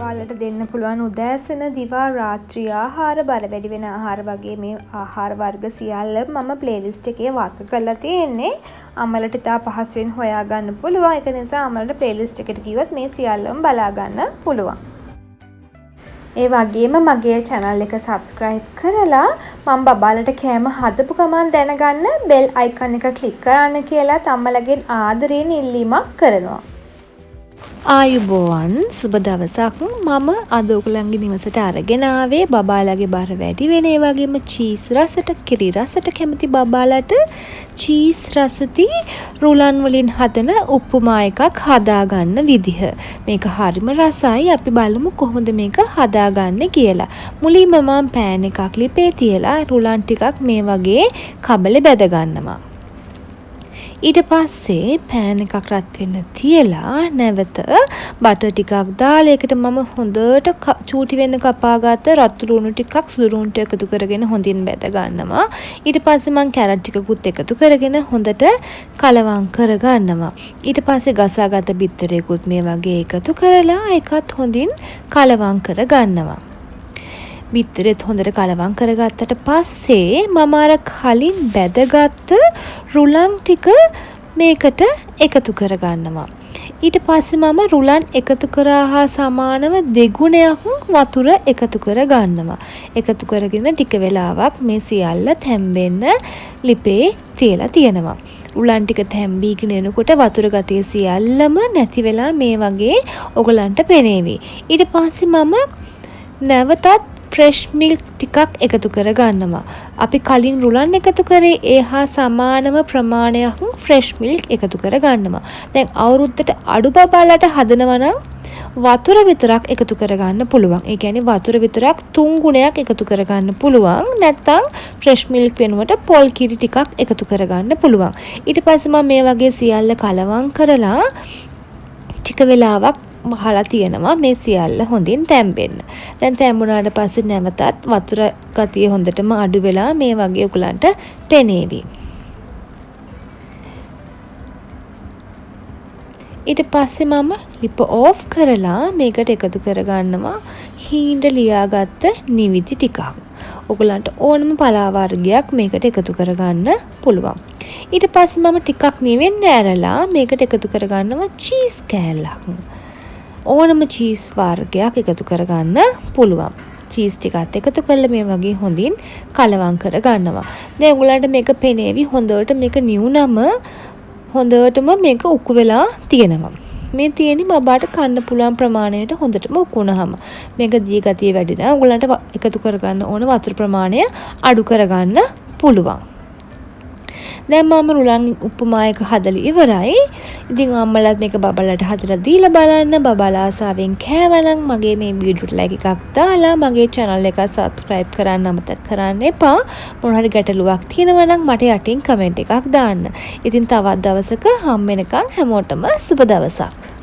බබාලට දෙන්න පුළුවන් උදෑසන දිවා රාත්‍රී ආහාර බර වැඩි වෙන ආහාර වගේ මේ ආහාර වර්ග සියල්ල මම ප්ලේලිස්ට් එකේ වර්ග කරලා තියෙන්නේ. අම්මලට ඉතා පහසුවෙන් හොයාගන්න පුළුවන්. ඒක නිසා අම්මලට ප්ලේලිස්ට් එකට ගියොත් මේ සියල්ලම බලා ගන්න පුළුවන්. ඒ වගේම මගේ channel එක subscribe කරලා මම බබාලට කෑම හදපු ගමන් දැනගන්න bell icon එක click කරන්න කියලා අම්මලගෙන් ආදරයෙන් ඉල්ලීමක් කරනවා. ආයුබෝවන් සුබ දවසක්. මම අද ඔයගලන්ගේ නිවසට අරගෙන ආවේ බබාලාගේ බර වැඩි වෙන ඒ වගේම චීස් රසට කිරි රසට කැමති බබාලාට චීස් රසති රුලන් වලින් හදන උප්පුමා එකක් හදාගන්න විදිහ. මේක හරිම රසයි. අපි බලමු කොහොමද මේක හදාගන්නේ කියලා. මුලින්ම මම පෑන් එකක් ලිපේ තියලා රුලන් ටිකක් මේ වගේ කබලේ බැද ගන්නවා. ඊට පස්සේ පෑන් එකක් රත් වෙන්න තියලා නැවත බටර් ටිකක් දාලා ඒකට මම හොඳට චූටි වෙන්න කපාගත්ත රතු ලුණු ටිකක් සුදු ලුණු ටික එකතු කරගෙන හොඳින් බැද ගන්නවා. ඊට පස්සේ මම කැරට් ටිකකුත් එකතු කරගෙන හොඳට කලවම් කර ගන්නවා. ඊට පස්සේ ගසාගත්ත බිත්තරයකුත් මේ වගේ එකතු කරලා ඒකත් හොඳින් කලවම් කර ගන්නවා. බිත්තරෙත් හොඳට කලවම් කරගත්තට පස්සේ මම අර කලින් බැදගත්ත රුලන් ටික මේකට එකතු කරගන්නවා. ඊට පස්සේ මම රුලන් එකතු කරා හා සමානව දෙගුණයක් වතුර එකතු කරගන්නවා. එකතු කරගෙන ටික වෙලාවක් මේ සියල්ල තැම්බෙන්න ලිපේ තියලා තියෙනවා. රුලන් ටික තැම්බීගෙන එනකොට වතුර ගතිය සියල්ලම නැති වෙලා මේ වගේ ඔයගලන්ට පෙනේවි. ඊට පස්සේ මම නැවතත් ෆ්‍රෙෂ් මිල්ක් ටිකක් එකතු කර ගන්නවා. අපි කලින් රුලන් එකතු කරේ ඒ හා සමානම ප්‍රමාණයක් ෆ්‍රෙෂ් මිල්ක් එකතු කර ගන්නවා. දැන් අවුරුද්දට අඩු බබාලට හදනවා නම් වතුර විතරක් එකතු කර ගන්න පුළුවන්. ඒ කියන්නේ වතුර විතරක් 3 ගුණයක් එකතු කර ගන්න පුළුවන්. නැත්නම් ෆ්‍රෙෂ් මිල්ක් වෙනුවට පොල් කිරි ටිකක් එකතු කර ගන්න පුළුවන්. ඊට පස්සේ මම මේ වගේ සියල්ල කලවම් කරලා ටික වෙලාවක් වහලා තියෙනවා මේ සියල්ල හොඳින් තැම්බෙන්න. දැන් තැම්බුණාට පස්සේ නැවතත් වතුර ගතිය හොඳටම අඩු වෙලා මේ වගේ උගලන්ට පෙනේවි. ඊට පස්සේ මම ලිප ඕෆ් කරලා මේකට එකතු කරගන්නවා හීනට ලියාගත්ත නිවිති ටිකක්. ඔයගලන්ට ඕනම පලා වර්ගයක් මේකට එකතු කරගන්න පුළුවන්. ඊට පස්සේ මම ටිකක් නිවෙන්න ඇරලා මේකට එකතු කරගන්නවා චීස් කෑල්ලක්. ඕනම චීස් වර්ගයක් එකතු කරගන්න පුළුවන්. චීස් ටිකත් එකතු කරලා මේ වගේ හොඳින් කලවම් කරගන්නවා. දැන් ඔයගලන්ට මේක පෙනේවි හොඳට මේක නිවුනම හොඳටම මේක උක්කු වෙලා තියෙනවා. මේ තියෙන්නේ බබාට කන්න පුළුවන් ප්‍රමාණයට හොඳටම උක්කු වුණාම. මේක දී ගතිය වැඩි නම් ඔයගලන්ට එකතු කරගන්න ඕන වතුර ප්‍රමාණය අඩු කරගන්න පුළුවන්. දැන් මම රුලන් උප්පුමා එක හදලා ඉවරයි. ඉතින් අම්මලාත් මේක බබාලට හදලා දීලා බලන්න. බබාලා ආසාවෙන් කෑවනම් මගේ මේ වීඩියෝට ලයික් එකක් දාලා මගේ channel එක subscribe කරන්න අමතක කරන්න එපා. මොන හරි ගැටලුවක් තියෙනවා නම් මට යටින් comment එකක් දාන්න. ඉතින් තවත් දවසක හම් වෙනකන් හැමෝටම සුබ දවසක්.